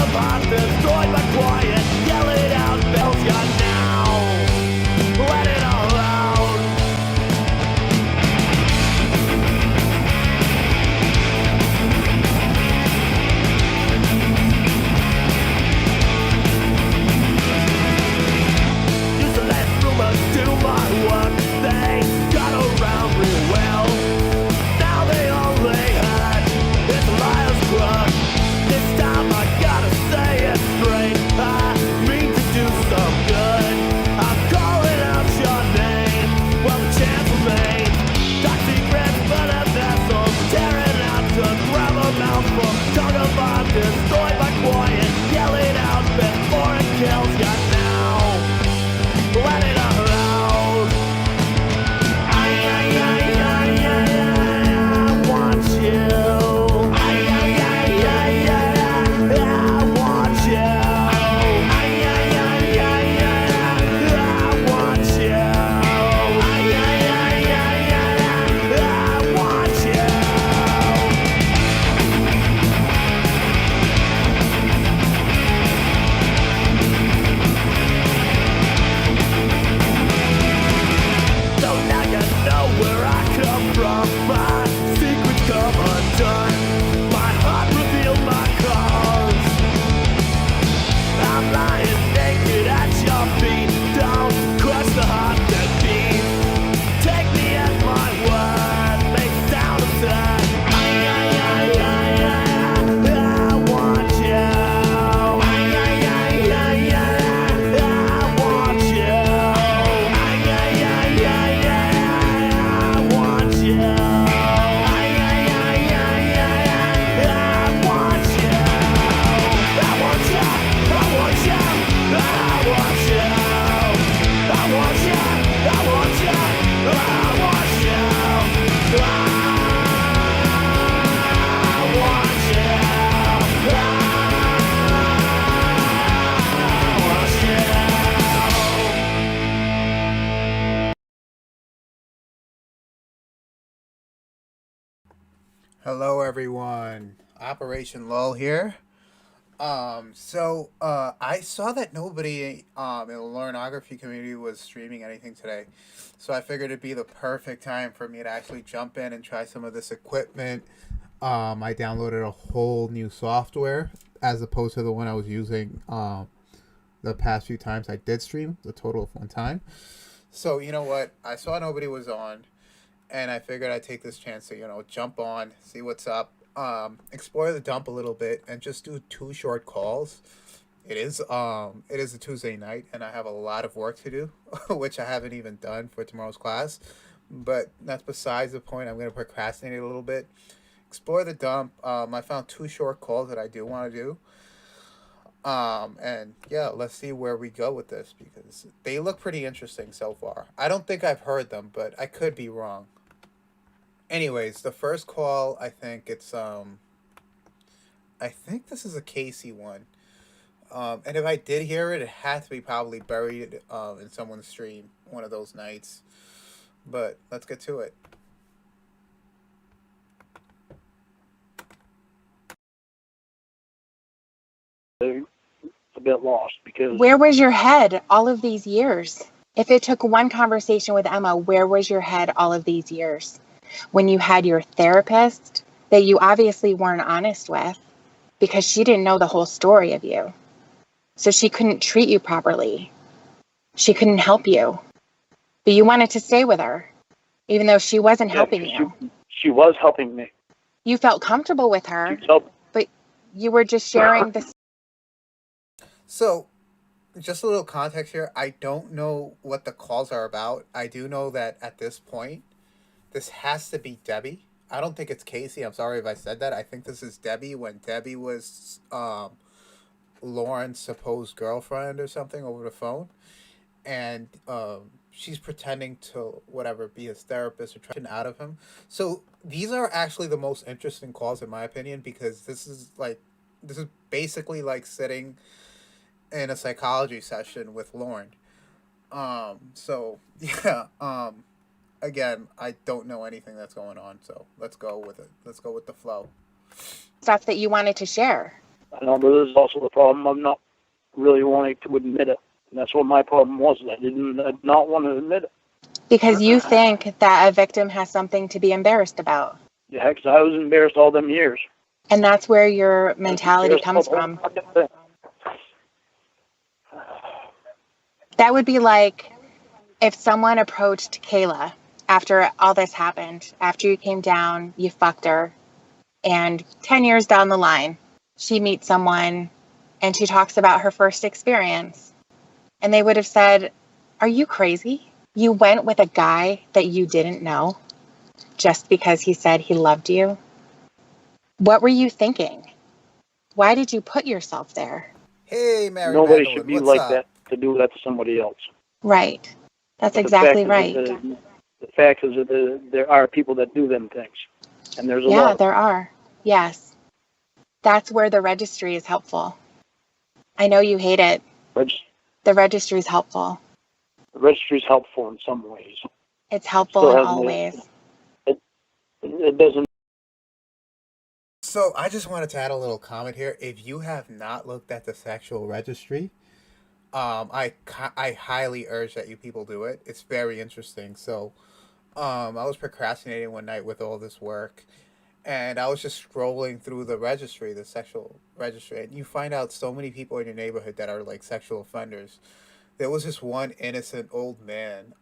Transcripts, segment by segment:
about destroyed by quiet. Yell it out, bells ya now. Let it all out. Used to let rumors do my work. They got around real well. Now they only had this liar's crook. This time I gotta say it straight. I mean to do some good. I'm calling out your name. Well, the chance remains. Dark secrets, but a vessel. Tearing out to grab a mouthful. Talk about destroyed by quiet. Yell it out before it kills you now. Let it all out. I want you. I want you. I want you. I want So now you know where I come from. My secrets come undone. My heart revealed my cause. I'm lying naked at your feet. Don't crush the heart that beats. Take me at my word. Make sound of that. I want you. I want you. I want you. Hello everyone, Operation Lull here. I saw that nobody in the Laurenography community was streaming anything today. So I figured it'd be the perfect time for me to actually jump in and try some of this equipment. I downloaded a whole new software as opposed to the one I was using the past few times I did stream, the total of one time. So you know what? I saw nobody was on, and I figured I'd take this chance to jump on, see what's up, explore the dump a little bit, and just do two short calls. It is a Tuesday night, and I have a lot of work to do, which I haven't even done for tomorrow's class. But that's besides the point. I'm gonna procrastinate a little bit, explore the dump. I found two short calls that I do want to do. And yeah, let's see where we go with this because they look pretty interesting so far. I don't think I've heard them, but I could be wrong. Anyways, the first call, I think this is a Casey one. And if I did hear it, it had to be probably buried in someone's stream one of those nights. But let's get to it. A bit lost because Where was your head all of these years? If it took one conversation with Emma, where was your head all of these years? When you had your therapist that you obviously weren't honest with because she didn't know the whole story of you. So she couldn't treat you properly. She couldn't help you. But you wanted to stay with her, even though she wasn't helping you. she was helping me. You felt comfortable with her, She helped. but you were just sharing this. So, just a little context here. I don't know what the calls are about. I do know that at this point, this has to be Debbie. I don't think it's Casey. I'm sorry if I said that. I think this is Debbie when Debbie was Lauren's supposed girlfriend or something over the phone. And she's pretending to, whatever, be his therapist or trying out of him. So these are actually the most interesting calls in my opinion because this is basically like sitting in a psychology session with Lauren. So yeah. Again, I don't know anything that's going on, so let's go with it. Let's go with the flow. Stuff that you wanted to share. I know, but this is also the problem. I'm not really wanting to admit it. And that's what my problem was. I did not want to admit it. Because you think that a victim has something to be embarrassed about. Yeah, because I was embarrassed all them years. And that's where your mentality comes from. That would be like if someone approached Kayla after all this happened, after you came down, you fucked her, and 10 years down the line, she meets someone and she talks about her first experience. And they would have said, "Are you crazy? You went with a guy that you didn't know just because he said he loved you?" What were you thinking? Why did you put yourself there? Hey, Mary Nobody Magdalene, should be what's like up? that, to do that to somebody else. Right. That's But exactly right. The fact is that there are people that do them things. And there's a Yeah, lot. there are. Yes. That's where the registry is helpful. I know you hate it. The registry is helpful. The registry is helpful in some ways. It's helpful Still in hasn't all been- ways. It doesn't. So I just wanted to add a little comment here. If you have not looked at the sexual registry, I highly urge that you people do it. It's very interesting. So, I was procrastinating one night with all this work, and I was just scrolling through the registry, the sexual registry, and you find out so many people in your neighborhood that are like sexual offenders. There was this one innocent old man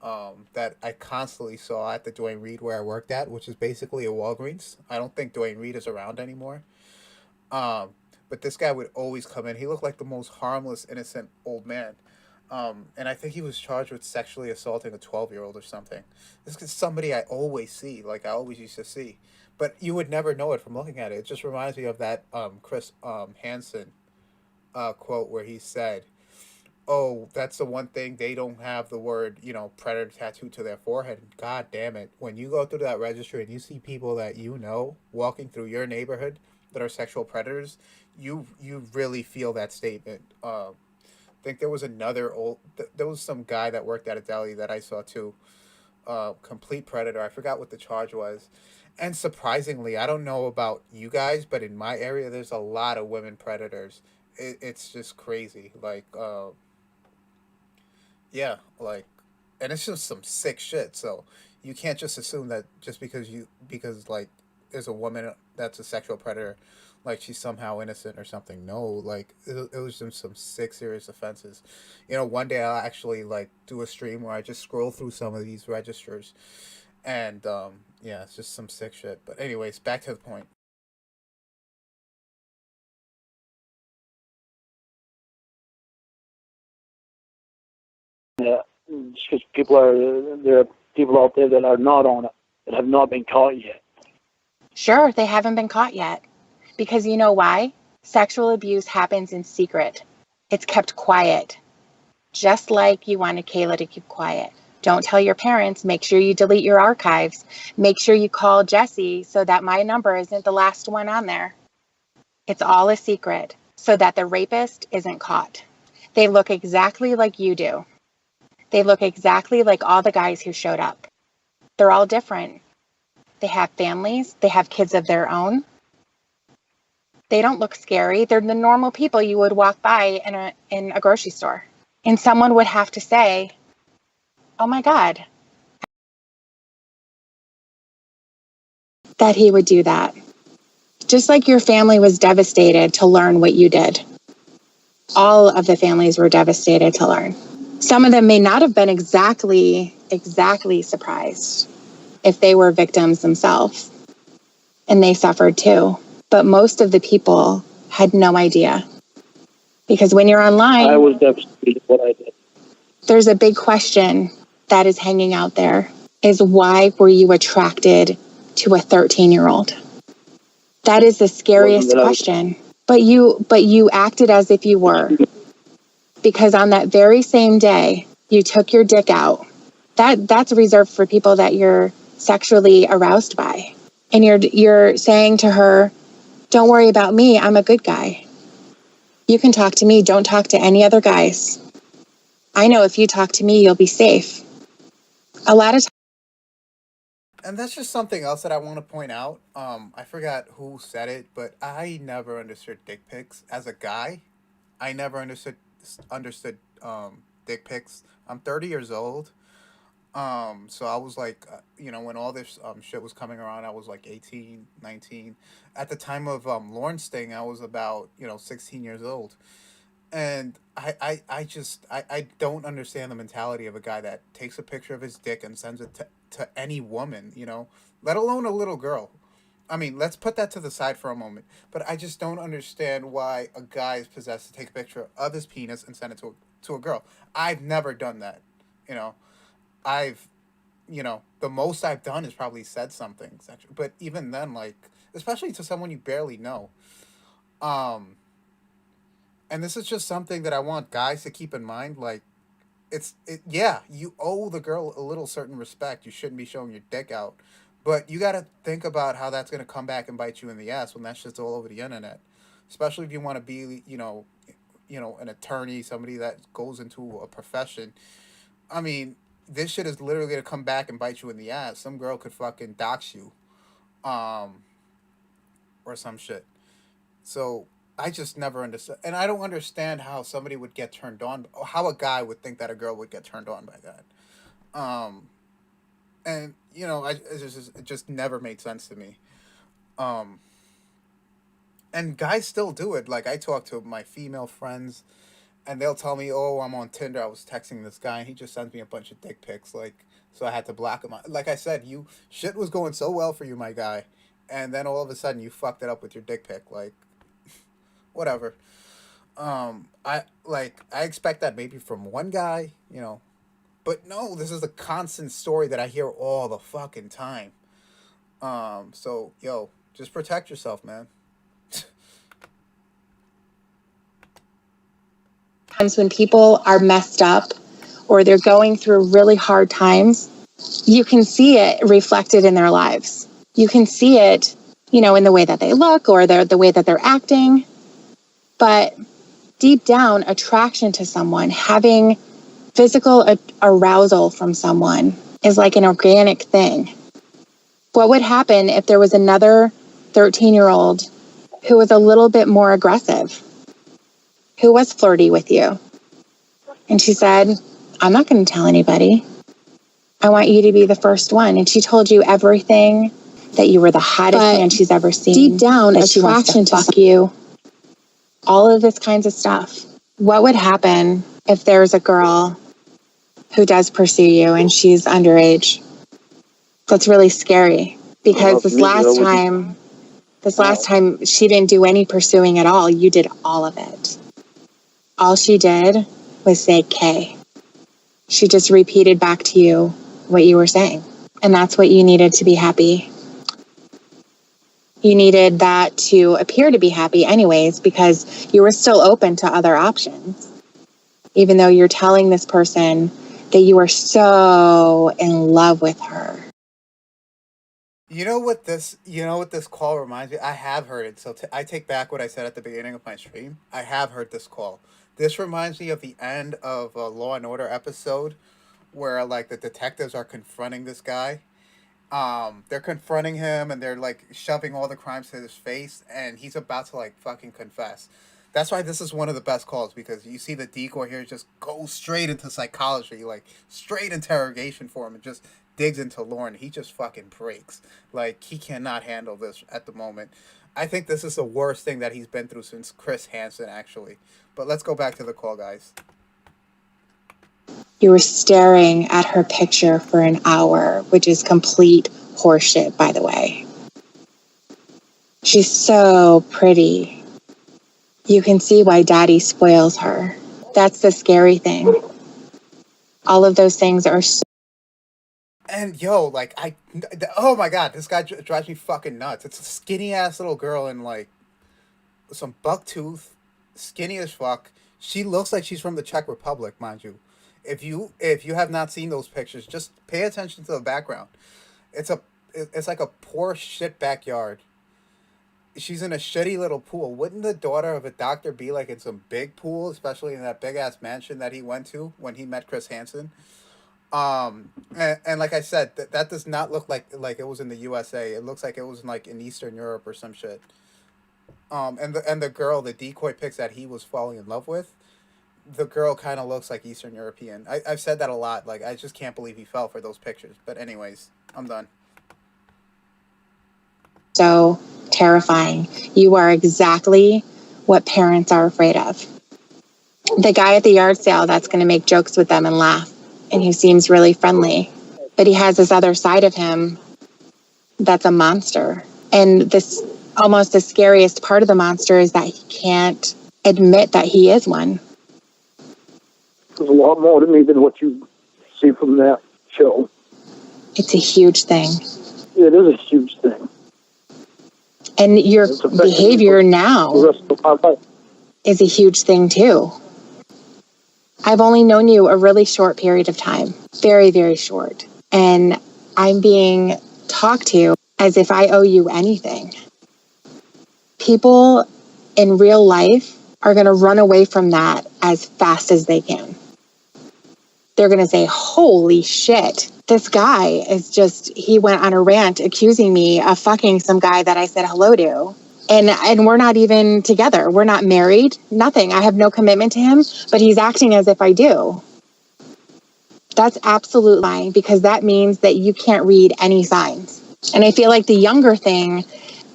that I constantly saw at the Duane Reade where I worked at, which is basically a Walgreens. I don't think Duane Reade is around anymore. Um, but this guy would always come in. He looked like the most harmless, innocent old man. And I think he was charged with sexually assaulting a 12-year-old or something. This is somebody I always see, like I always used to see. But you would never know it from looking at it. It just reminds me of that Chris Hansen quote where he said, "Oh, that's the one thing they don't have the word, predator tattooed to their forehead." God damn it. When you go through that registry and you see people that you know walking through your neighborhood that are sexual predators, you really feel that statement. I think there was there was some guy that worked at a deli that I saw too. Complete predator. I forgot what the charge was. And surprisingly, I don't know about you guys, but in my area, there's a lot of women predators. It's just crazy. Like, yeah, like, and it's just some sick shit. So you can't just assume that just because like there's a woman that's a sexual predator, like she's somehow innocent or something. No, like it was just some sick, serious offenses. One day I'll actually like do a stream where I just scroll through some of these registers, and yeah, it's just some sick shit. But anyways, back to the point. Yeah, just because there are people out there that are not on it, that have not been caught yet. Sure, they haven't been caught yet. Because you know why? Sexual abuse happens in secret. It's kept quiet. Just like you wanted Kayla to keep quiet. Don't tell your parents. Make sure you delete your archives. Make sure you call Jesse so that my number isn't the last one on there. It's all a secret so that the rapist isn't caught. They look exactly like you do. They look exactly like all the guys who showed up. They're all different. They have families. They have kids of their own. They don't look scary. They're the normal people you would walk by in a grocery store. And someone would have to say, "Oh my God," that he would do that. Just like your family was devastated to learn what you did. All of the families were devastated to learn. Some of them may not have been exactly surprised if they were victims themselves. And they suffered too. But most of the people had no idea. Because when you're online, I was devastated what I did. There's a big question that is hanging out there, is why were you attracted to a 13-year-old? That is the scariest question. But you acted as if you were. Because on that very same day, you took your dick out. That's reserved for people that you're sexually aroused by. And you're saying to her, "Don't worry about me, I'm a good guy. You can talk to me, don't talk to any other guys. I know if you talk to me, you'll be safe." A lot of And that's just something else that I want to point out. I forgot who said it, but I never understood dick pics as a guy. I never understood dick pics. I'm 30 years old. So I was like, when all this shit was coming around, I was like 18, 19. At the time of Lauren's thing, I was about 16 years old. And I don't understand the mentality of a guy that takes a picture of his dick and sends it to any woman, let alone a little girl. I mean, let's put that to the side for a moment. But I just don't understand why a guy is possessed to take a picture of his penis and send it to a girl. I've never done that. You know, I've, the most I've done is probably said something sexual. But even then, like, especially to someone you barely know. Um, and this is just something that I want guys to keep in mind. Like, yeah, you owe the girl a little certain respect. You shouldn't be showing your dick out. But you got to think about how that's going to come back and bite you in the ass when that shit's all over the internet. Especially if you want to be, an attorney, somebody that goes into a profession. I mean, this shit is literally going to come back and bite you in the ass. Some girl could fucking dox you, um, or some shit. So I just never understood, and I don't understand how somebody would get turned on, or how a guy would think that a girl would get turned on by that. Um, and it just never made sense to me. Um, and guys still do it. Like, I talk to my female friends, and they'll tell me, "Oh, I'm on Tinder. I was texting this guy, and he just sends me a bunch of dick pics." Like, so I had to block him. Like I said, you shit was going so well for you, my guy, and then all of a sudden you fucked it up with your dick pic. Like, whatever. I expect that maybe from one guy, but no, this is a constant story that I hear all the fucking time. So yo, just protect yourself, man. Times when people are messed up or they're going through really hard times, you can see it reflected in their lives. You can see it, in the way that they look or the way that they're acting. But deep down, attraction to someone, having physical arousal from someone is like an organic thing. What would happen if there was another 13-year-old who was a little bit more aggressive, who was flirty with you? And she said, "I'm not going to tell anybody. I want you to be the first one." And she told you everything, that you were the hottest man she's ever seen. Deep down, attraction to fuck you. All of this kinds of stuff. What would happen if there's a girl who does pursue you and she's underage? That's really scary, because this last time she didn't do any pursuing at all. You did all of it. All she did was say K. She just repeated back to you what you were saying. And that's what you needed to be happy. You needed that to appear to be happy anyways, because you were still open to other options. Even though you're telling this person that you are so in love with her. You know what this call reminds me? I have heard it. So I take back what I said at the beginning of my stream. I have heard this call. This reminds me of the end of a Law and Order episode where, like, the detectives are confronting this guy. They're confronting him and they're like shoving all the crimes to his face, and he's about to like fucking confess. That's why this is one of the best calls, because you see the decoy here just go straight into psychology, like straight interrogation for him, and just digs into Lauren. He just fucking breaks. Like, he cannot handle this at the moment. I think this is the worst thing that he's been through since Chris Hansen, actually. But let's go back to the call, guys. You were staring at her picture for an hour, which is complete horseshit, by the way. She's so pretty. You can see why Daddy spoils her. That's the scary thing. All of those things are so... And yo, like, oh my god, this guy drives me fucking nuts. It's a skinny ass little girl in like some buck tooth, skinny as fuck. She looks like she's from the Czech Republic, mind you. If you have not seen those pictures, just pay attention to the background. It's like a poor shit backyard. She's in a shitty little pool. Wouldn't the daughter of a doctor be like in some big pool, especially in that big ass mansion that he went to when he met Chris Hansen? And like I said, that does not look like it was in the USA. It looks like it was like in Eastern Europe or some shit. And the girl, the decoy pics that he was falling in love with, the girl kind of looks like Eastern European. I've said that a lot. Like, I just can't believe he fell for those pictures. But anyways, I'm done. So terrifying. You are exactly what parents are afraid of. The guy at the yard sale that's going to make jokes with them and laugh, and he seems really friendly, but he has this other side of him that's a monster. And this, almost the scariest part of the monster is that he can't admit that he is one. There's a lot more to me than what you see from that show. It's a huge thing. It is a huge thing. And your behavior now The rest of my life. is a huge thing too. I've only known you a really short period of time, very, very short. And I'm being talked to as if I owe you anything. People in real life are going to run away from that as fast as they can. They're going to say, holy shit, this guy is just, he went on a rant accusing me of fucking some guy that I said hello to. And we're not even together. We're not married, nothing. I have no commitment to him, but he's acting as if I do. That's absolute lying, because that means that you can't read any signs. And I feel like the younger thing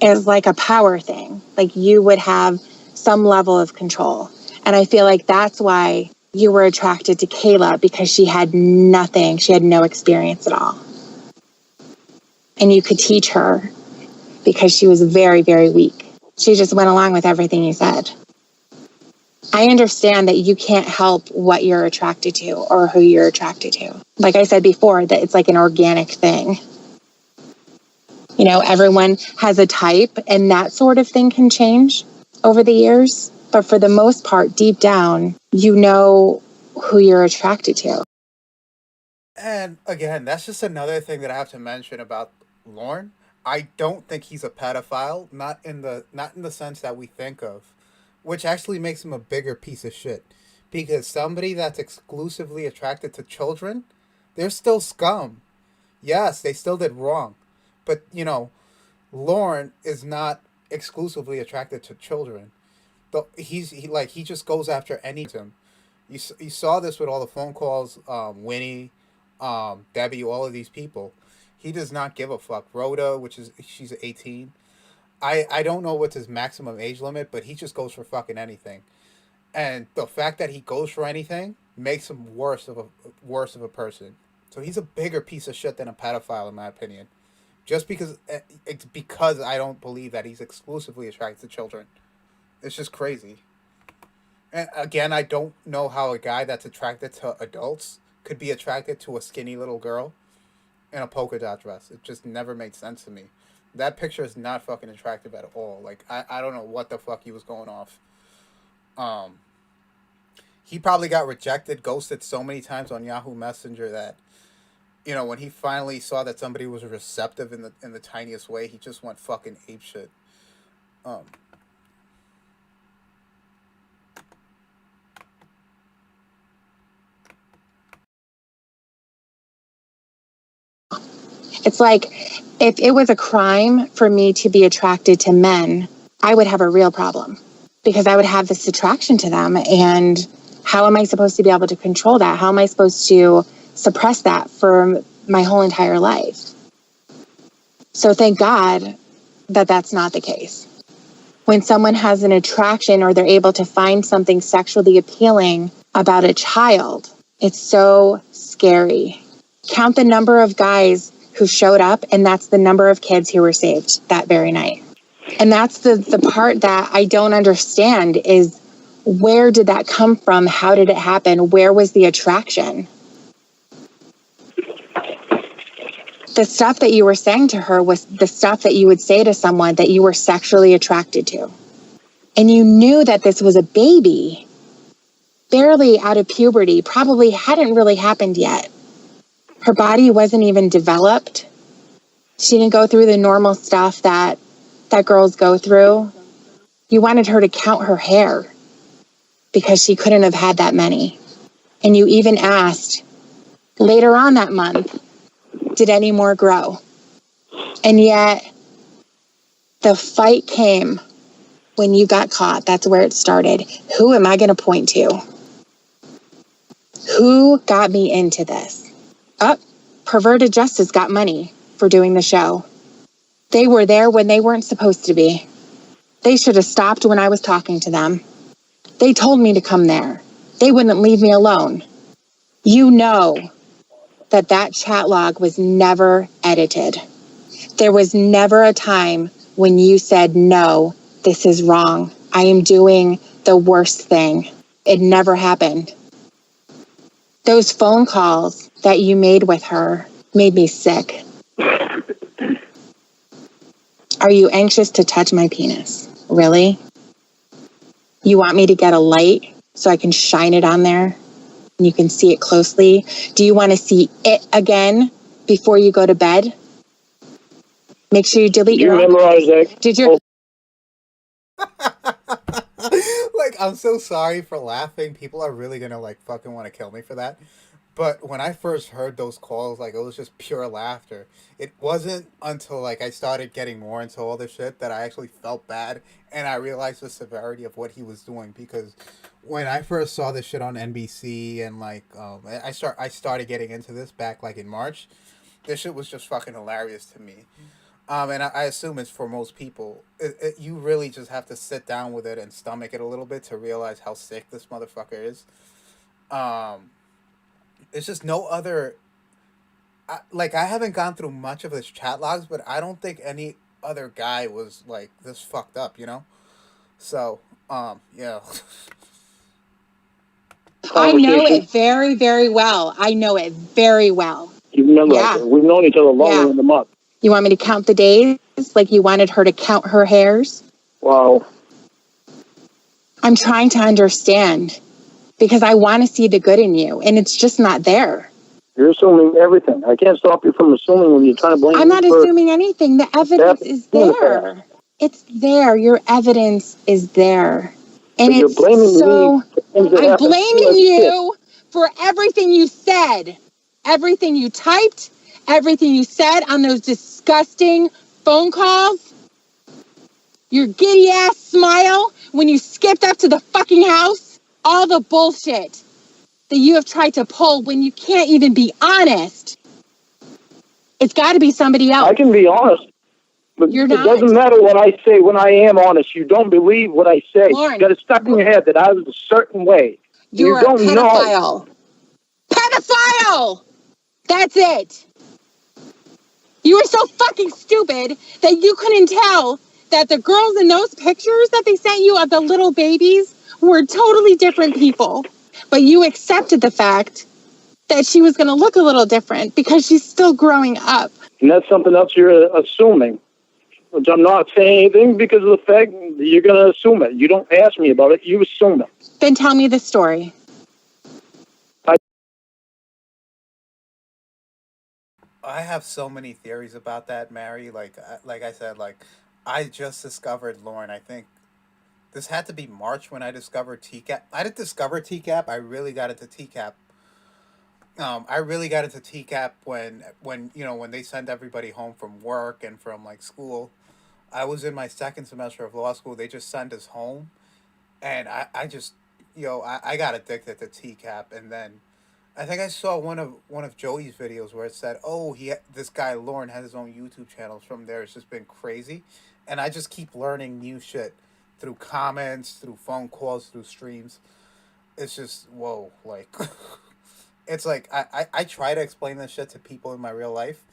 is like a power thing. Like you would have some level of control. And I feel like that's why you were attracted to Kayla, because she had nothing. She had no experience at all. And you could teach her because she was very, very weak. She just went along with everything you said. I understand that you can't help what you're attracted to or who you're attracted to. Like I said before, that it's like an organic thing. You know, everyone has a type, and that sort of thing can change over the years. But for the most part, deep down, you know who you're attracted to. And again, that's just another thing that I have to mention about Lorne. I don't think he's a pedophile, not in the sense that we think of, which actually makes him a bigger piece of shit. Because somebody that's exclusively attracted to children, they're still scum. Yes, they still did wrong. But, you know, Lorne is not exclusively attracted to children. He just goes after anything. You saw this with all the phone calls, Winnie, Debbie, all of these people. He does not give a fuck. Rhoda, she's 18. I don't know what's his maximum age limit, but he just goes for fucking anything. And the fact that he goes for anything makes him worse of a person. So he's a bigger piece of shit than a pedophile, in my opinion. Just because I don't believe that he's exclusively attracted to children. It's just crazy. And again, I don't know how a guy that's attracted to adults could be attracted to a skinny little girl in a polka dot dress. It just never made sense to me. That picture is not fucking attractive at all. Like, I don't know what the fuck he was going off. He probably got rejected, ghosted so many times on Yahoo Messenger that, you know, when he finally saw that somebody was receptive in the tiniest way, he just went fucking apeshit. It's like, if it was a crime for me to be attracted to men, I would have a real problem, because I would have this attraction to them. And how am I supposed to be able to control that? How am I supposed to suppress that for my whole entire life? So thank God that that's not the case. When someone has an attraction, or they're able to find something sexually appealing about a child, it's so scary. Count the number of guys who showed up, and that's the number of kids who were saved that very night. And that's the part that I don't understand, is where did that come from? How did it happen? Where was the attraction? The stuff that you were saying to her was the stuff that you would say to someone that you were sexually attracted to. And you knew that this was a baby, barely out of puberty, probably hadn't really happened yet. Her body wasn't even developed. She didn't go through the normal stuff that girls go through. You wanted her to count her hair because she couldn't have had that many. And you even asked, Later on that month, did any more grow? And yet, the fight came when you got caught. That's where it started. Who am I going to point to? Who got me into this? Perverted Justice got money for doing the show. They were there when they weren't supposed to be. They should have stopped when I was talking to them. They told me to come there. They wouldn't leave me alone. You know that chat log was never edited. There was never a time when you said, no, this is wrong. I am doing the worst thing. It never happened. Those phone calls that you made with her made me sick. Are you anxious to touch my penis? Really? You want me to get a light so I can shine it on there and you can see it closely? Do you want to see it again before you go to bed? Make sure you delete your memorize that. Did you? Like, I'm so sorry for laughing. People are really gonna like fucking want to kill me for that. But when I first heard those calls, like, it was just pure laughter. It wasn't until like I started getting more into all this shit that I actually felt bad and I realized the severity of what he was doing. Because when I first saw this shit on NBC and like I started getting into this back like in March, this shit was just fucking hilarious to me. And I assume it's for most people. You really just have to sit down with it and stomach it a little bit to realize how sick this motherfucker is. It's just no other... I haven't gone through much of his chat logs, but I don't think any other guy was, like, this fucked up, you know? So, yeah. I know it very, very well. I know it very well. You remember, we've known each other longer than a month. You want me to count the days like you wanted her to count her hairs? Wow. I'm trying to understand because I want to see the good in you, and it's just not there. You're assuming everything. I can't stop you from assuming when you're trying to blame me. I'm not assuming anything. The evidence is there. It's there. Your evidence is there. And it's so... I'm blaming you for everything you said. Everything you typed. Everything you said on those disgusting phone calls. Your giddy ass smile when you skipped up to the fucking house. All the bullshit that you have tried to pull when you can't even be honest. It's got to be somebody else. I can be honest, but You're it not. doesn't matter what I say when I am honest. You don't believe what I say. Lauren, you got it stuck in your head that I was a certain way. You're you don't a pedophile. know. Pedophile! That's it. You were so fucking stupid that you couldn't tell that the girls in those pictures that they sent you of the little babies were totally different people. But you accepted the fact that she was going to look a little different because she's still growing up. And that's something else you're assuming. Which I'm not saying anything because of the fact that you're going to assume it. You don't ask me about it. You assume it. Then tell me the story. I have so many theories about that, Mary. Like I said, I just discovered Lauren. I think this had to be March when I discovered TCAP. I didn't discover TCAP. I really got into TCAP. I really got into TCAP when when they send everybody home from work and from like school. I was in my second semester of law school. They just sent us home, and I just I got addicted to TCAP, and then I think I saw one of Joey's videos where it said, "Oh, this guy Lauren has his own YouTube channels." From there, it's just been crazy, and I just keep learning new shit through comments, through phone calls, through streams. It's just whoa, like it's like I try to explain this shit to people in my real life,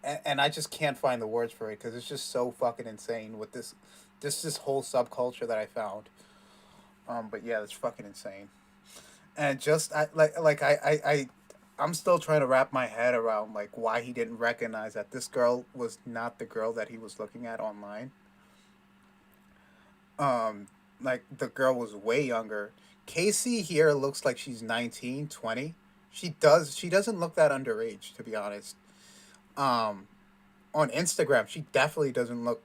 and I just can't find the words for it because it's just so fucking insane with this whole subculture that I found. But yeah, it's fucking insane. And just I'm still trying to wrap my head around like why he didn't recognize that this girl was not the girl that he was looking at online. Like the girl was way younger. Casey here looks like she's 19, 20. She doesn't look that underage, to be honest. On Instagram, she definitely doesn't look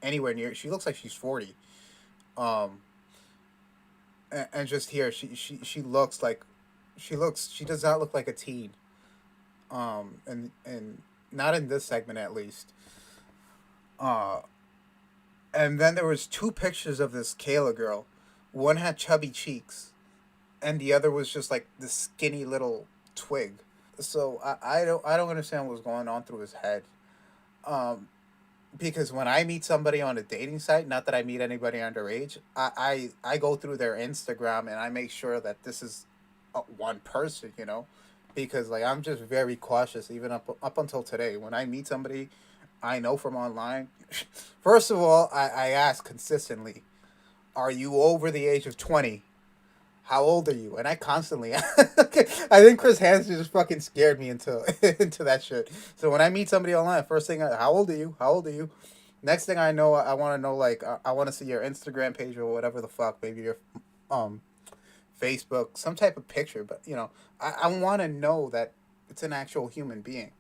anywhere near. She looks like she's 40. And just here, she looks like she does not look like a teen. and not in this segment at least. Uh, and then there was two pictures of this Kayla girl. One had chubby cheeks, and the other was just like this skinny little twig. So I don't understand what's going on through his head. Um, because when I meet somebody on a dating site, not that I meet anybody underage, I go through their Instagram and I make sure that this is one person, because like I'm just very cautious even up until today. When I meet somebody I know from online, first of all, I ask consistently, are you over the age of 20? How old are you? And I constantly, I think Chris Hansen just fucking scared me into into that shit. So when I meet somebody online, first thing, how old are you? How old are you? Next thing I know, I want to know like I want to see your Instagram page or whatever the fuck, maybe your um Facebook, some type of picture. But I want to know that it's an actual human being.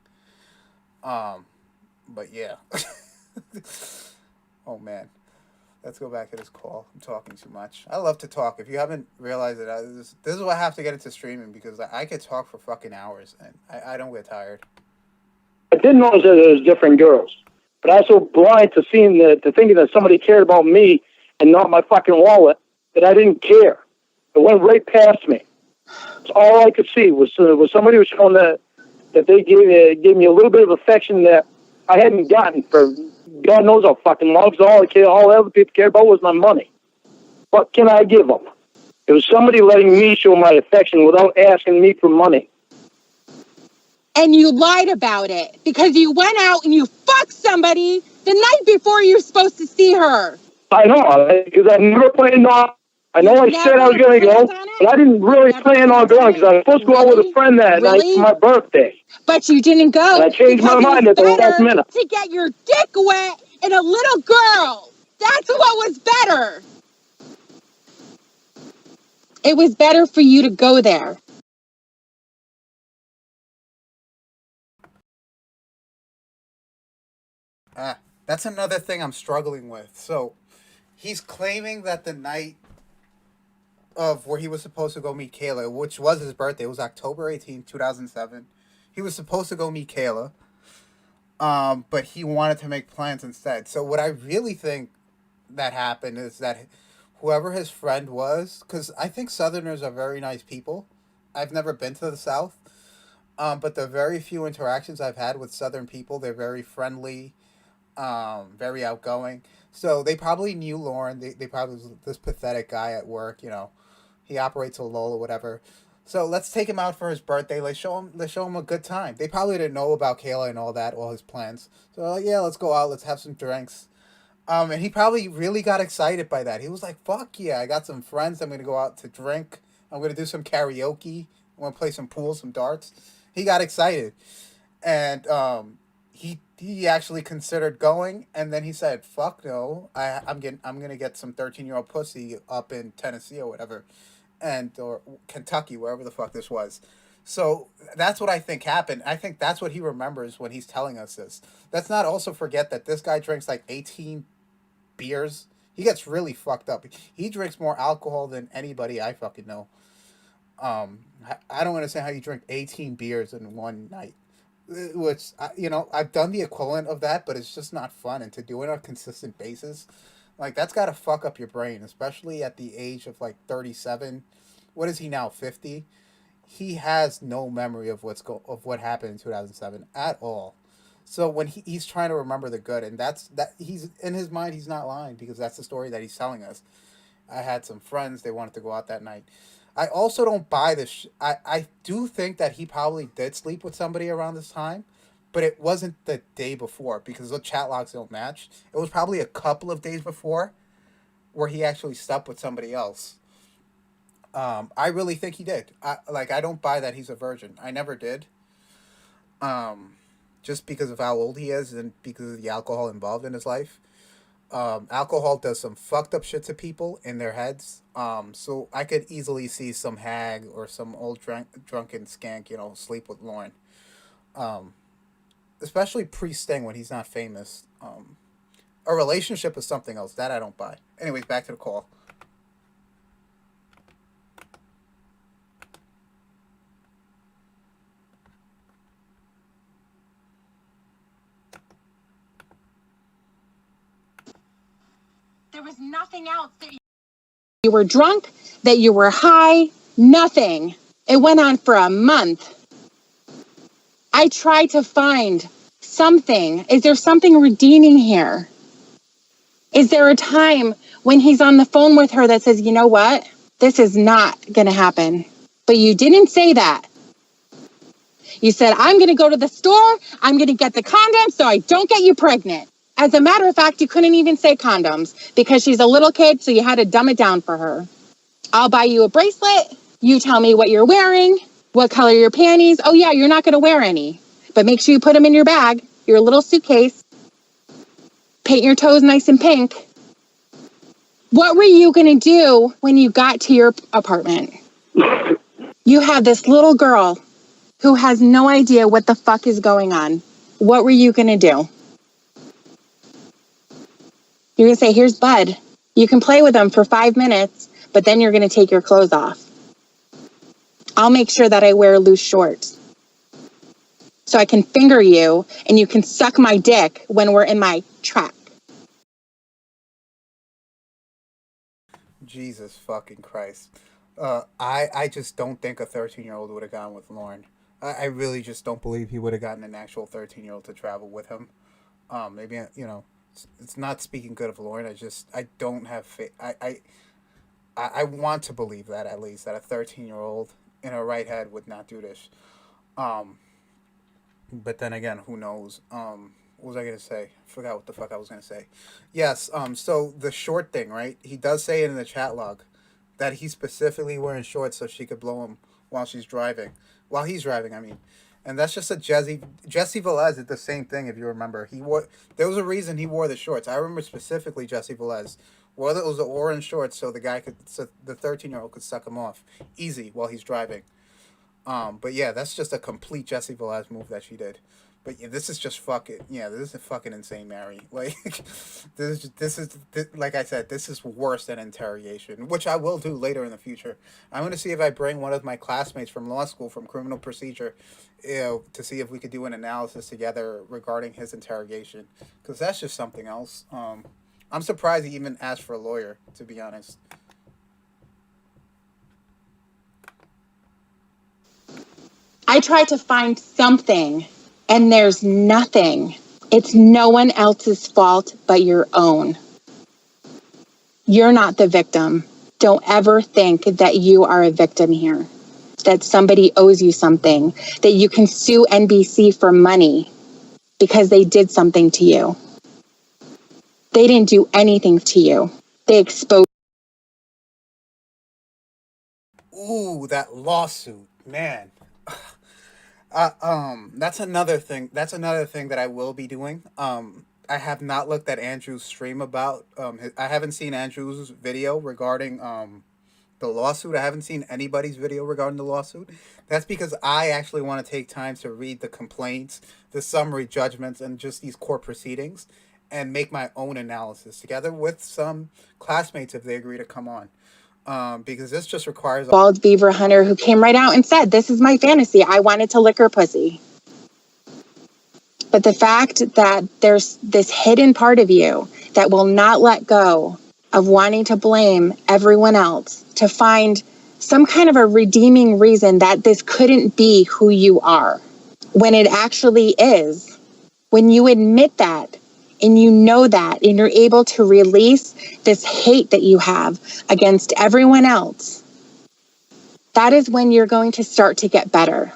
Um, but yeah. Oh man. Let's go back to this call. I'm talking too much. I love to talk. If you haven't realized it, this is why I have to get into streaming, because I could talk for fucking hours and I don't get tired. I did notice that there was different girls, but I was so blind to seeing to thinking that somebody cared about me and not my fucking wallet that I didn't care. It went right past me. It's all I could see was somebody who was showing that they gave me a little bit of affection that I hadn't gotten for God knows how fucking long. So all the other people cared about was my money. What can I give them? It was somebody letting me show my affection without asking me for money. And you lied about it because you went out and you fucked somebody the night before you were supposed to see her. I know, because I never planned on. I know I said I was going to go, but I didn't really plan on going because I was supposed to go out with a friend that night for my birthday. But you didn't go. And I changed my mind at the last minute. To get your dick wet in a little girl. That's what was better. It was better for you to go there. That's another thing I'm struggling with. So he's claiming that the night of where he was supposed to go meet Kayla, which was his birthday, it was October 18th, 2007. He was supposed to go meet Kayla, but he wanted to make plans instead. So what I really think that happened is that whoever his friend was, because I think Southerners are very nice people. I've never been to the South, but the very few interactions I've had with Southern people, they're very friendly, very outgoing. So they probably knew Lauren. They probably was this pathetic guy at work. He operates a lull or whatever. So let's take him out for his birthday. Let's show him a good time. They probably didn't know about Kayla and all that, all his plans. So like, yeah, let's go out. Let's have some drinks. And he probably really got excited by that. He was like, "Fuck yeah! I got some friends. I'm gonna go out to drink. I'm gonna do some karaoke. I'm gonna play some pool, some darts." He got excited, and he actually considered going, and then he said, "Fuck no! I'm gonna get some 13-year-old pussy up in Tennessee or whatever, or Kentucky, wherever the fuck this was." So that's what I think happened. I think that's what he remembers when he's telling us this. Let's not also forget that this guy drinks like 18 beers. He gets really fucked up. He drinks more alcohol than anybody I fucking know. I don't understand how you drink 18 beers in one night. Which, I've done the equivalent of that, but it's just not fun. And to do it on a consistent basis, like, that's got to fuck up your brain, especially at the age of, like, 37. What is he now, 50? He has no memory of what happened in 2007 at all. So when he's trying to remember the good, and he's in his mind, he's not lying, because that's the story that he's telling us. I had some friends, they wanted to go out that night. I also don't buy this. I do think that he probably did sleep with somebody around this time, but it wasn't the day before, because the chat logs don't match. It was probably a couple of days before where he actually slept with somebody else. I really think he did. I don't buy that he's a virgin. I never did. Just because of how old he is and because of the alcohol involved in his life. Alcohol does some fucked up shit to people in their heads. So I could easily see some hag or some old drunken skank, sleep with Lauren. Especially pre-Sting when he's not famous. A relationship is something else. That I don't buy. Anyways, back to the call. There was nothing else that you were drunk, that you were high, nothing. It went on for a month. I tried to find something. Is there something redeeming here? Is there a time when he's on the phone with her that says, you know what? This is not going to happen. But you didn't say that. You said, I'm going to go to the store. I'm going to get the condoms so I don't get you pregnant. As a matter of fact, you couldn't even say condoms because she's a little kid, so you had to dumb it down for her. I'll buy you a bracelet. You tell me what you're wearing, what color your panties. Oh, yeah, you're not going to wear any. But make sure you put them in your bag, your little suitcase. Paint your toes nice and pink. What were you going to do when you got to your apartment? You have this little girl who has no idea what the fuck is going on. What were you going to do? You're going to say, here's Bud. You can play with him for 5 minutes, but then you're going to take your clothes off. I'll make sure that I wear loose shorts so I can finger you and you can suck my dick when we're in my truck. Jesus fucking Christ. I just don't think a 13-year-old would have gone with Lauren. I really just don't believe he would have gotten an actual 13-year-old to travel with him. Maybe, you know, it's not speaking good of Lauren. I don't have faith. I want to believe that, at least, that a 13-year-old in her right head would not do this. But then again, who knows? What was I going to say? I forgot what the fuck I was going to say. Yes, so the short thing, right? He does say it in the chat log that he's specifically wearing shorts so she could blow him while he's driving, I mean. And that's just a Jesse Velez did the same thing, if you remember. There was a reason he wore the shorts. I remember specifically Jesse Velez wore those orange shorts so the 13-year-old could suck him off easy while he's driving. But yeah, that's just a complete Jesse Velez move that she did. But yeah, this is just fucking, yeah, this is fucking insane, Mary. Like, this is like I said, this is worse than interrogation, which I will do later in the future. I'm going to see if I bring one of my classmates from law school, from criminal procedure, to see if we could do an analysis together regarding his interrogation, because that's just something else. I'm surprised he even asked for a lawyer, to be honest. I tried to find something, and there's nothing. It's no one else's fault but your own. You're not the victim. Don't ever think that you are a victim here, that somebody owes you something, that you can sue NBC for money because they did something to you. They didn't do anything to you. They exposed. Ooh, that lawsuit, man. That's another thing that I will be doing. I have not looked at Andrew's stream about, I haven't seen Andrew's video regarding, the lawsuit. I haven't seen anybody's video regarding the lawsuit. That's because I actually want to take time to read the complaints, the summary judgments, and just these court proceedings, and make my own analysis together with some classmates if they agree to come on. Because this just requires a bald beaver hunter who came right out and said, this is my fantasy. I wanted to lick her pussy. But the fact that there's this hidden part of you that will not let go of wanting to blame everyone else, to find some kind of a redeeming reason that this couldn't be who you are, when it actually is, when you admit that, and you know that, and you're able to release this hate that you have against everyone else, that is when you're going to start to get better.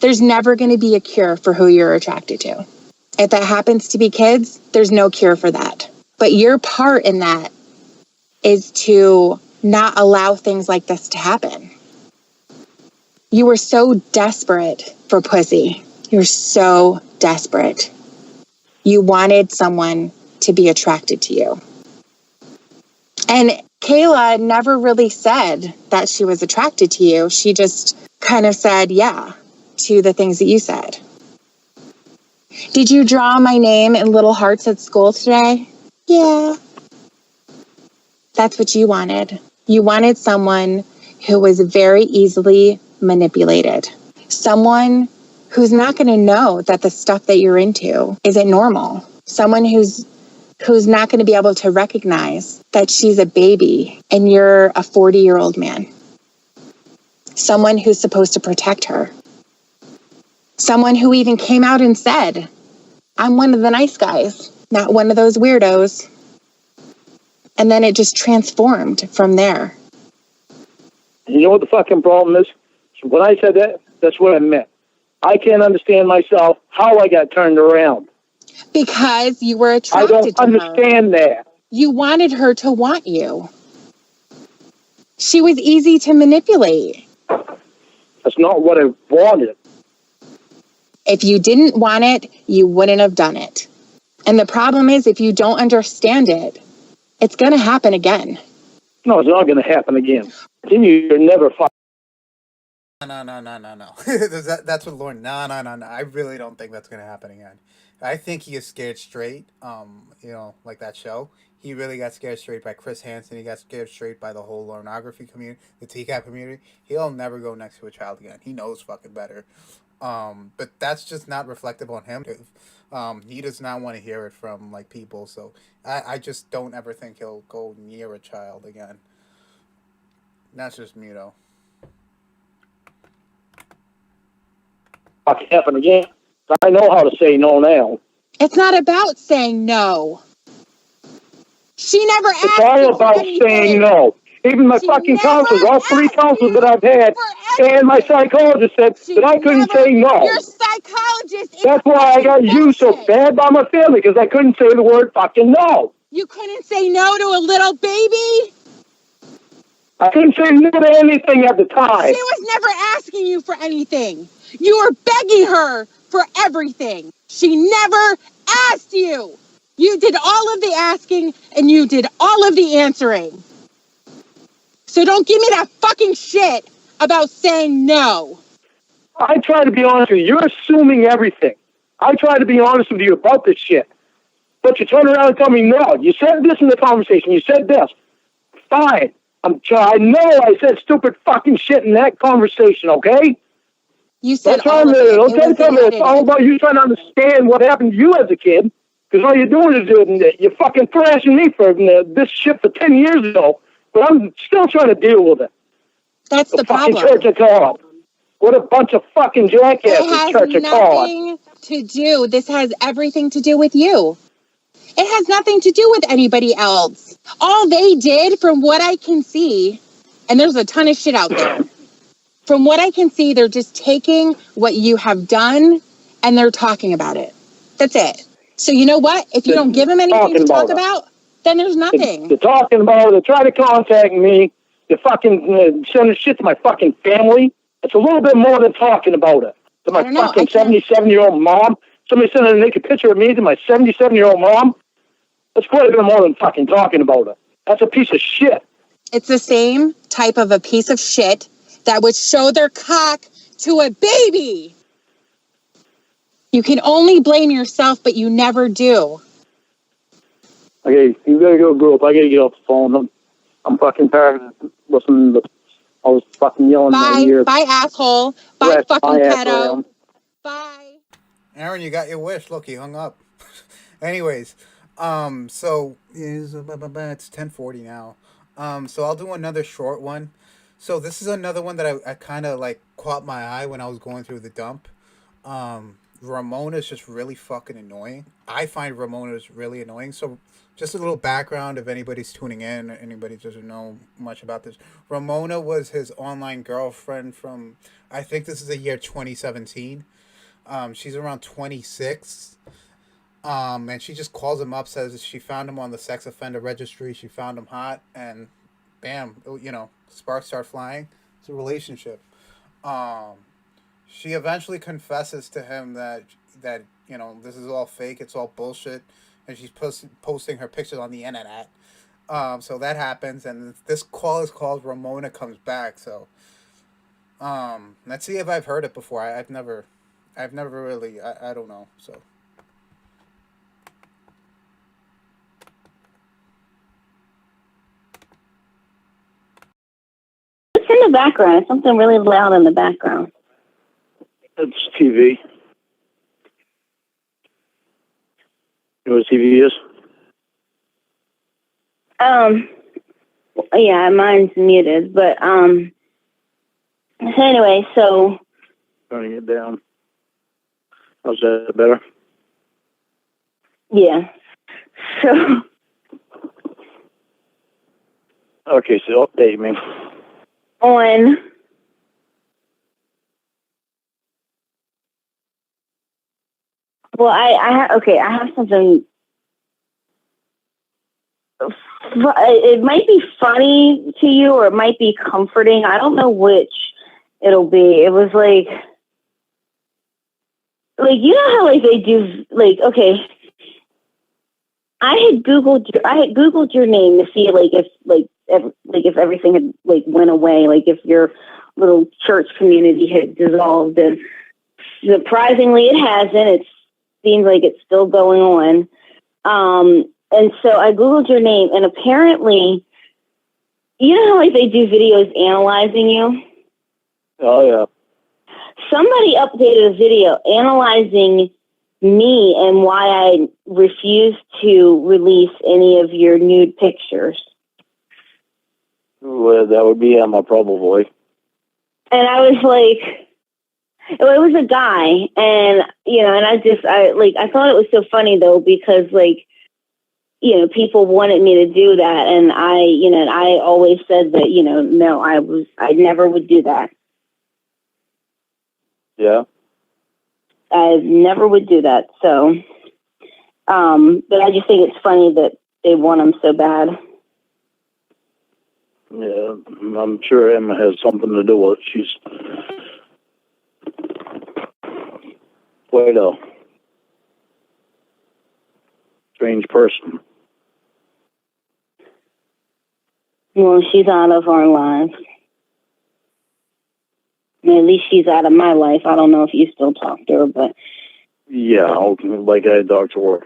There's never going to be a cure for who you're attracted to. If that happens to be kids, there's no cure for that. But your part in that is to not allow things like this to happen. You were so desperate for pussy. You're so desperate. You wanted someone to be attracted to you. And Kayla never really said that she was attracted to you. She just kind of said, yeah, to the things that you said. Did you draw my name in little hearts at school today? Yeah. That's what you wanted. You wanted someone who was very easily manipulated. Someone who's not going to know that the stuff that you're into isn't normal. Someone who's who's not going to be able to recognize that she's a baby and you're a 40-year-old man. Someone who's supposed to protect her. Someone who even came out and said, I'm one of the nice guys, not one of those weirdos. And then it just transformed from there. You know what the fucking problem is? When I said that, that's what I meant. I can't understand myself how I got turned around. Because you were I attracted don't to understand her. that. You wanted her to want you. She was easy to manipulate. That's not what I wanted. If you didn't want it, you wouldn't have done it. And the problem is, if you don't understand it, it's going to happen again. No, it's not going to happen again. You're never fucking. No. That's what Lauren. No. I really don't think that's gonna happen again. I think he is scared straight. Like that show. He really got scared straight by Chris Hansen. He got scared straight by the whole pornography community, the TCAP community. He'll never go next to a child again. He knows fucking better. But that's just not reflective on him. He does not want to hear it from like people. So I just don't ever think he'll go near a child again. That's just me though. Fucking happen again. I know how to say no now. It's not about saying no. She never asked It's all you about for anything. saying no. Even my She fucking never counselors, all 3 asked counselors you that I've had, for and my anything. psychologist said She that I couldn't never- say no. Your psychologist is That's why I got used so bullshit. bad by my family, because I couldn't say the word fucking no. You couldn't say no to a little baby? I couldn't say no to anything at the time. She was never asking you for anything. You were begging her for everything. She never asked you. You did all of the asking and you did all of the answering. So don't give me that fucking shit about saying no. I try to be honest with you. You're assuming everything. I try to be honest with you about this shit. But you turn around and tell me no. You said this in the conversation. You said this. Fine. I know I said stupid fucking shit in that conversation, okay? You said Don't all of it. Don't It tell me wasn't it's all edited. about you trying to understand what happened to you as a kid. Because all you're doing is you're fucking thrashing me for this shit for 10 years ago. But I'm still trying to deal with it. That's the fucking problem. Church of God. What a bunch of fucking jackasses, It has Church of God. nothing to do. This has everything to do with you. It has nothing to do with anybody else. All they did, from what I can see, and there's a ton of shit out there. From what I can see, they're just taking what you have done and they're talking about it. That's it. So you know what? If you don't give them anything to talk about, then there's nothing. They're talking about it. They're trying to contact me. They're fucking sending shit to my fucking family. It's a little bit more than talking about it. To my fucking 77-year-old mom. Somebody sent a naked picture of me to my 77-year-old mom. That's quite a bit more than fucking talking about it. That's a piece of shit. It's the same type of a piece of shit that would show their cock to a baby. You can only blame yourself, but you never do. Okay, you gotta go, group. I gotta get off the phone. I'm fucking tired of listening to all this fucking yelling in my ear. Bye, asshole. Bye, Rest fucking my ass pedo. around. Bye. Aaron, you got your wish. Look, he hung up. Anyways, so it's 10:40 now. So I'll do another short one. So this is another one that I kind of like caught my eye when I was going through the dump. Ramona's just really fucking annoying. I find Ramona's really annoying. So just a little background if anybody's tuning in, or anybody doesn't know much about this. Ramona was his online girlfriend from, I think this is the year 2017. She's around 26. And she just calls him up, says she found him on the sex offender registry. She found him hot, and bam, sparks start flying. It's a relationship. She eventually confesses to him that this is all fake. It's all bullshit, and she's posting her pictures on the internet. So that happens, and this call is called Ramona Comes Back. So, let's see if I've heard it before. I've never really. I don't know. So. What's in the background? Something really loud in the background. It's TV. You know what TV is? Yeah, mine's muted, but so anyway, so Turning it down. How's that better? yeah. So Okay, so update me. on well, I have something. It might be funny to you, or it might be comforting. I don't know which it'll be. It was like you know how like they do okay. I had Googled your name to see if everything had went away, if your little church community had dissolved, and surprisingly it hasn't. It seems like it's still going on. And so I Googled your name, and apparently, you know how they do videos analyzing you? Oh, yeah. Somebody updated a video analyzing me and why I refused to release any of your nude pictures. Well, that would be Emma, probably. And I was like, it was a guy, and, and I thought it was so funny, though, because, people wanted me to do that, and I always said that, no, I never would do that. Yeah. I never would do that. So, but I just think it's funny that they want them so bad. Yeah, I'm sure Emma has something to do with it. She's quite a strange person. Well, she's out of our lives. At least she's out of my life. I don't know if you still talk to her, but... Yeah, I talk to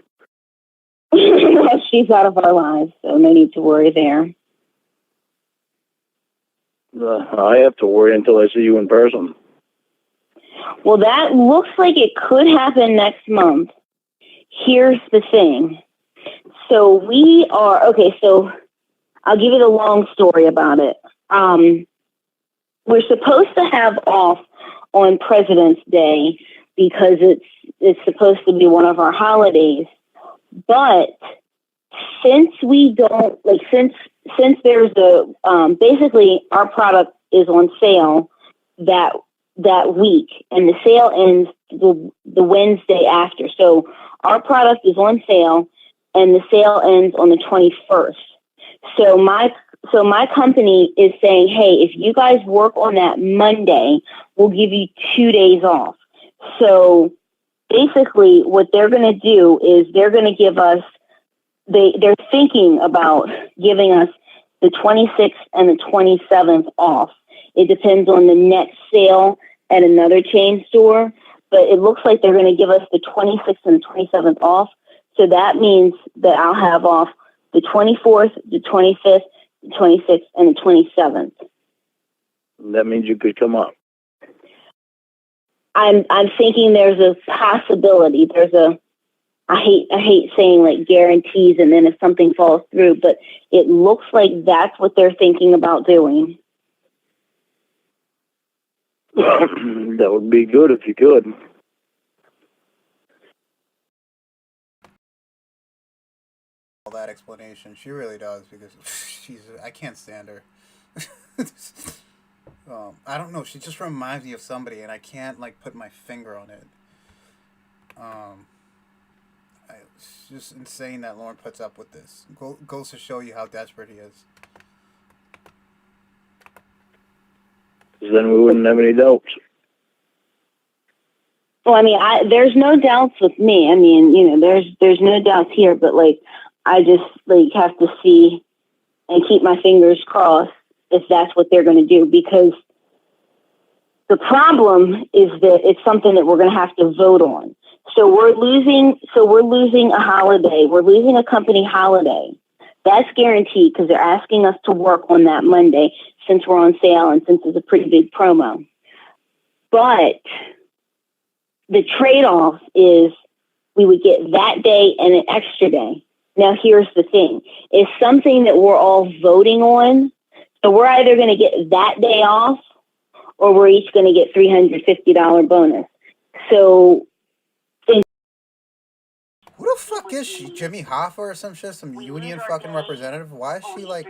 her. She's out of our lives, so no need to worry there. I have to worry until I see you in person. Well, that looks like it could happen next month. Here's the thing. So we are... Okay, so I'll give you the long story about it. We're supposed to have off on President's Day because it's supposed to be one of our holidays. But since we don't since there's basically our product is on sale that week, and the sale ends the Wednesday after. So our product is on sale, and the sale ends on the 21st. So my company is saying, hey, if you guys work on that Monday, we'll give you 2 days off. So basically what they're going to do is they're going to give us, they're thinking about giving us the 26th and the 27th off. It depends on the next sale at another chain store, but it looks like they're going to give us the 26th and the 27th off. So that means that I'll have off the 24th, the 25th, the 26th, and the 27th. That means you could come up. I'm thinking there's a possibility. I hate saying guarantees, and then if something falls through, but it looks like that's what they're thinking about doing. That would be good if you could. All that explanation, she really does, because I can't stand her. I don't know. She just reminds me of somebody, and I can't put my finger on it. It's just insane that Lauren puts up with this. Goes to show you how desperate he is. Then we wouldn't have any doubts. Well, I mean, there's no doubts with me. I mean, there's no doubts here, but I just have to see and keep my fingers crossed if that's what they're going to do, because the problem is that it's something that we're going to have to vote on. So we're losing a holiday. We're losing a company holiday. That's guaranteed because they're asking us to work on that Monday since we're on sale and since it's a pretty big promo. But the trade-off is we would get that day and an extra day. Now, here's the thing. It's something that we're all voting on. So we're either going to get that day off or we're each going to get $350 bonus. So Who the fuck is she? Jimmy Hoffa or some shit? Some union fucking representative? Why is she like,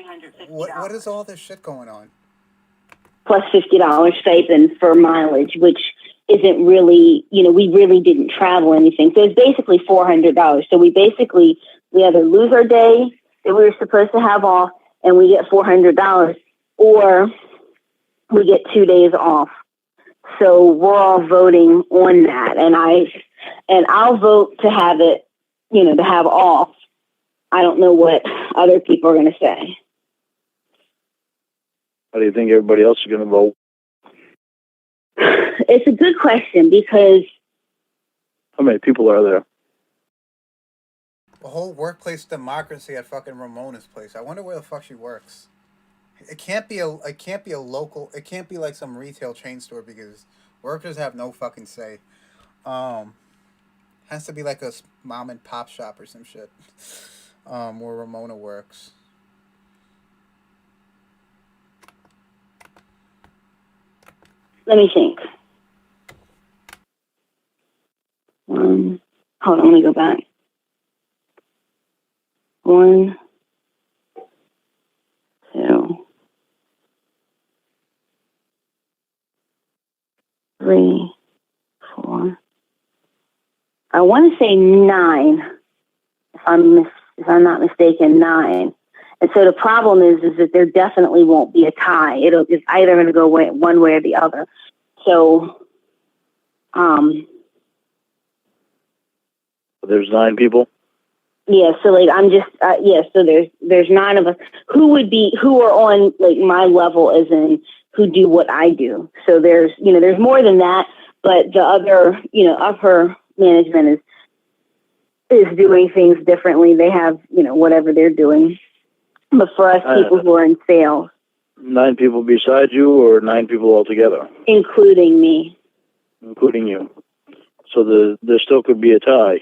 what is all this shit going on? plus $50 stipend for mileage, which isn't really, we really didn't travel anything. So it's basically $400. So we either lose our day that we were supposed to have off and we get $400, or we get 2 days off. So we're all voting on that. And I'll vote to have it, to have off. I don't know what other people are going to say. How do you think everybody else is going to vote? It's a good question because... How many people are there? The whole workplace democracy at fucking Ramona's place. I wonder where the fuck she works. It can't be local. It can't be like some retail chain store because workers have no fucking say. Has to be like a mom and pop shop or some shit. Where Ramona works. Let me think. Hold on, let me go back. 1, 2, 3, 4. I want to say 9. If I'm not mistaken, 9. And so the problem is that there definitely won't be a tie. It's either going to go one way or the other. So, There's 9 people. Yeah. So I'm just So there's 9 of us who are on like my level, as in who do what I do. So there's more than that, but the other upper management is doing things differently. They have whatever they're doing. But for us people who are in sales. 9 people beside you or 9 people altogether? Including me. Including you. So there still could be a tie.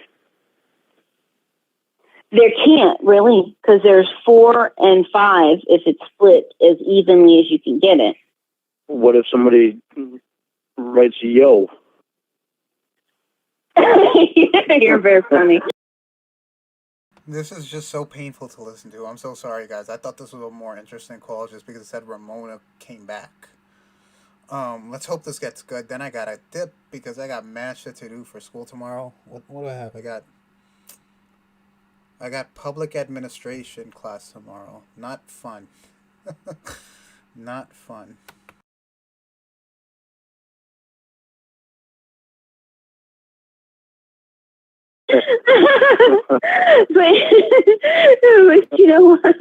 There can't, really, because there's 4 and 5 if it's split as evenly as you can get it. What if somebody writes yo? You're very funny. This is just so painful to listen to. I'm so sorry, guys. I thought this was a more interesting call just because it said Ramona came back. Let's hope this gets good. Then I gotta dip because I got mad shit to do for school tomorrow. What do I have? I got public administration class tomorrow. Not fun. Not fun. but you know what?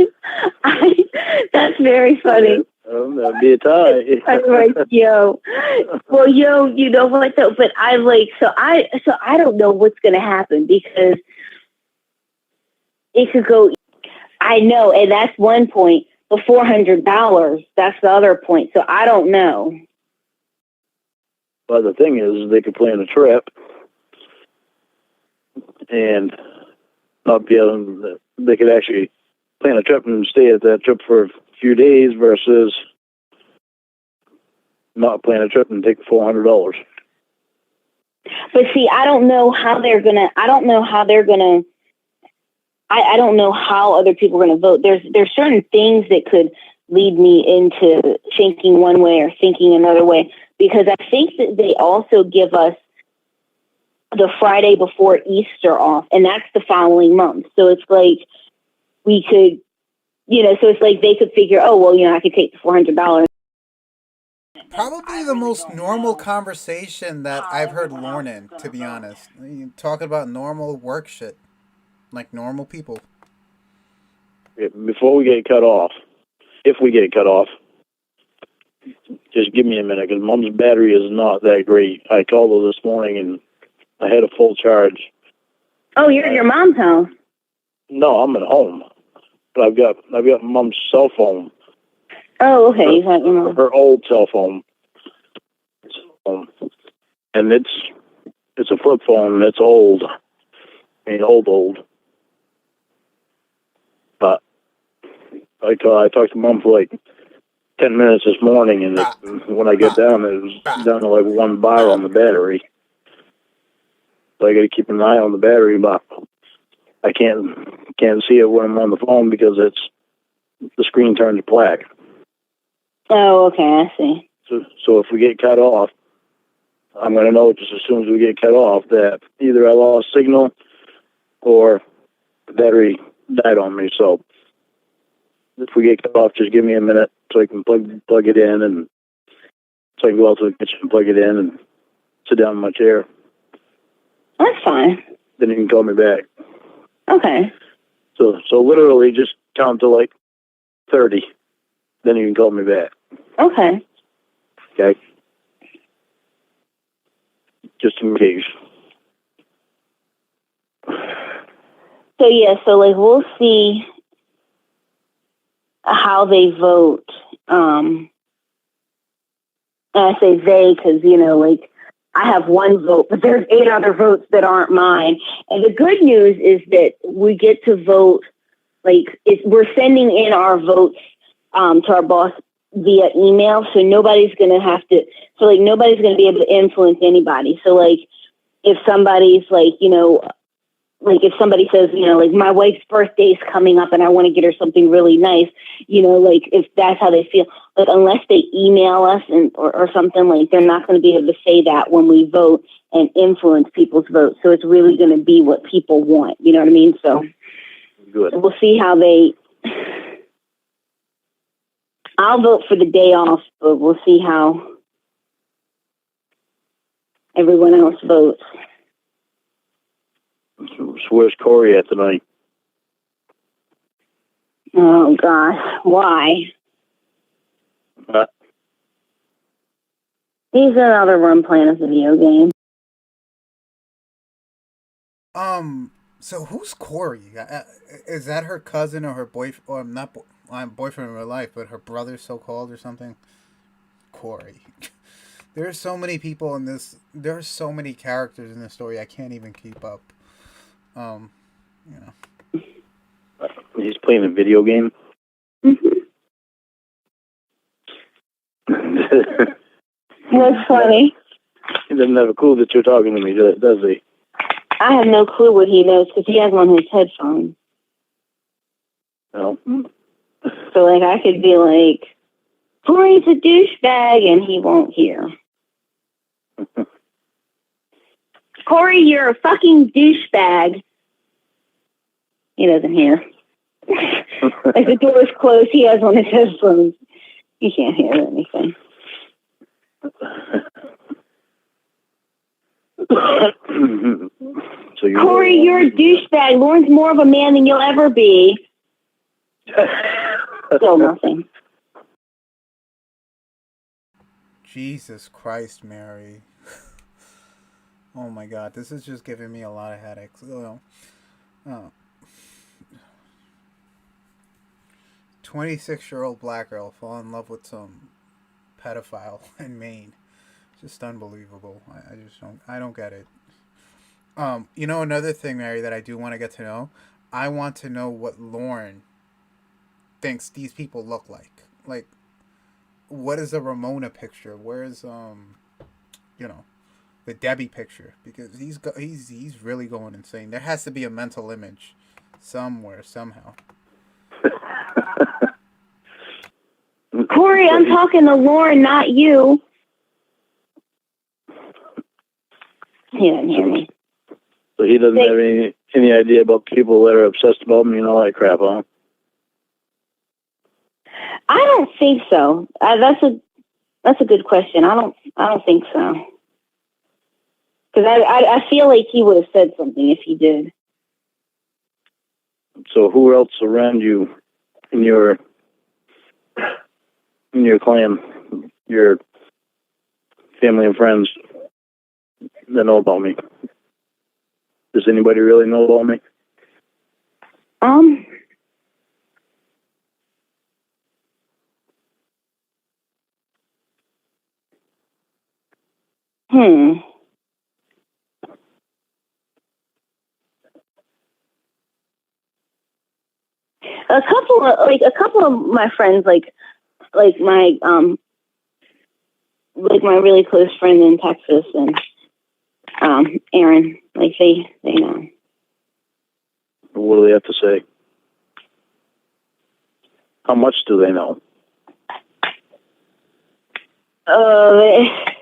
That's very funny. That'd be a tie. I'm like, yo. Well, yo, you know what though? But I don't know what's gonna happen because it could go. I know, and that's one point. The $400, that's the other point. So I don't know. But the thing is, they could plan a trip and not be able. They could actually plan a trip and stay at that trip for a few days versus not plan a trip and take $400. But see, I don't know how they're gonna. I don't know how other people are gonna vote. There's certain things that could lead me into thinking one way or thinking another way, because I think that they also give us the Friday before Easter off, and that's the following month. So it's like we could, so it's like they could figure, oh, well, I could take the $400. Probably the most normal conversation that I've heard Lorne in, to be honest. Talking about normal work shit. Like normal people. Before we get cut off, if we get cut off, just give me a minute, because Mom's battery is not that great. I called her this morning, and I had a full charge. Oh, you're at your mom's house? No, I'm at home. But I've got Mom's cell phone. Oh, okay. Her old cell phone. And it's a flip phone, and it's old. I mean, old. But I talked to Mom for like 10 minutes this morning, and when I get down, it was down to like 1 bar on the battery. So I got to keep an eye on the battery, but I can't see it when I'm on the phone because the screen turns black. Oh, okay, I see. So if we get cut off, I'm going to know just as soon as we get cut off that either I lost signal or the battery died on me. So if we get cut off, just give me a minute so I can plug it in, and so I can go out to the kitchen and plug it in and sit down in my chair. That's fine. Then you can call me back. Okay. So literally just count to like 30. Then you can call me back. Okay. Okay? Just in case. So yeah, so like we'll see how they vote. And I say they because, you know, like I have 1 vote, but there's 8 other votes that aren't mine. And the good news is that we get to vote, like we're sending in our votes to our boss via email. So nobody's going to have to, so like nobody's going to be able to influence anybody. So like if somebody's like, you know, like if somebody says, you know, like my wife's birthday's coming up and I want to get her something really nice, you know, like if that's how they feel, like unless they email us or something, like they're not going to be able to say that when we vote and influence people's votes. So it's really going to be what people want. You know what I mean? So good. We'll see how I'll vote for the day off, but we'll see how everyone else votes. So where's Corey at tonight? Oh, gosh. Why? He's in another room playing a video game. So who's Corey? Is that her cousin or her boyfriend? Or not boyfriend in real life, but her brother, so-called, or something? Corey. There's so many people in this. There's so many characters in this story. I can't even keep up. You know. He's playing a video game? Mm-hmm. What's funny? He doesn't have a clue that you're talking to me, does he? I have no clue what he knows because he has on his headphones. No. So, like, I could be like, Corey's a douchebag, and he won't hear. Corey, you're a fucking douchebag. He doesn't hear. Like, the door's closed, he has on his headphones. He can't hear anything. So Corey, you're a douchebag. Lauren's more of a man than you'll ever be. Still nothing. Jesus Christ, Mary. Oh my God, this is just giving me a lot of headaches. 26-year-old black girl fall in love with some pedophile in Maine. Just unbelievable. I don't get it. You know, another thing, Mary, that I do want to get to know, I want to know what Lauren thinks these people look like. Like, what is the Ramona picture? Where's you know, the Debbie picture? Because he's really going insane. There has to be a mental image somewhere, somehow. Corey, I'm talking to Lauren, not you. He doesn't hear me. So he doesn't have any idea about people that are obsessed about me and all that crap, huh? I don't think so. That's a good question. I don't think so. Because I feel like he would have said something if he did. So who else around you in your clan, your family and friends that know about me? Does anybody really know about me? of my friends, like my really close friend in Texas and Aaron, like they know. What do they have to say? How much do they know? I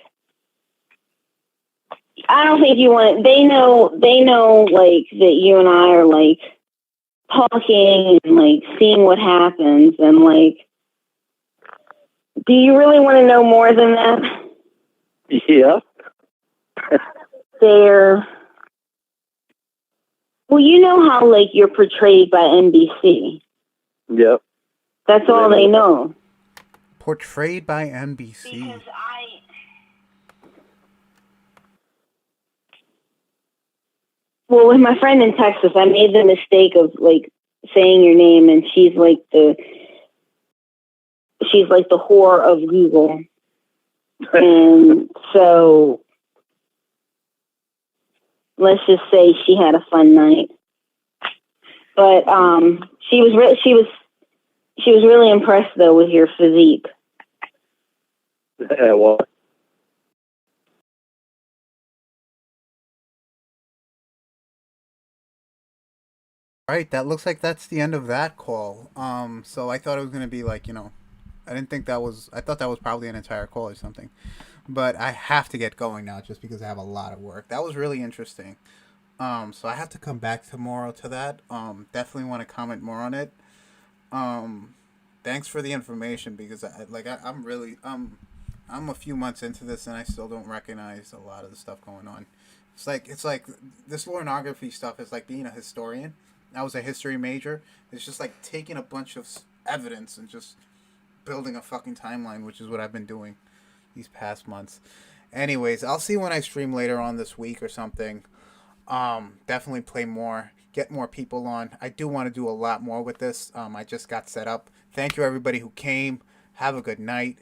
don't think you want. They know like that you and I are like talking and like seeing what happens and like. Do you really want to know more than that? Yeah. Well, you know how like you're portrayed by NBC. Yep. That's all they know. Portrayed by NBC. Because well, with my friend in Texas, I made the mistake of like saying your name, and she's like the whore of Google, and so let's just say she had a fun night. But she was really impressed though with your physique. Yeah, well. Right, that looks like that's the end of that call. So I thought it was gonna be like, I didn't think that was. I thought that was probably an entire call or something. But I have to get going now, just because I have a lot of work. That was really interesting. So I have to come back tomorrow to that. Definitely want to comment more on it. Thanks for the information, because I'm really I'm a few months into this and I still don't recognize a lot of the stuff going on. It's like this pornography stuff is like being a historian. I was a history major. It's just like taking a bunch of evidence and just building a fucking timeline, which is what I've been doing these past months. Anyways, I'll see when I stream later on this week or something. Definitely play more, get more people on. I do want to do a lot more with this. I just got set up. Thank you everybody who came. Have a good night.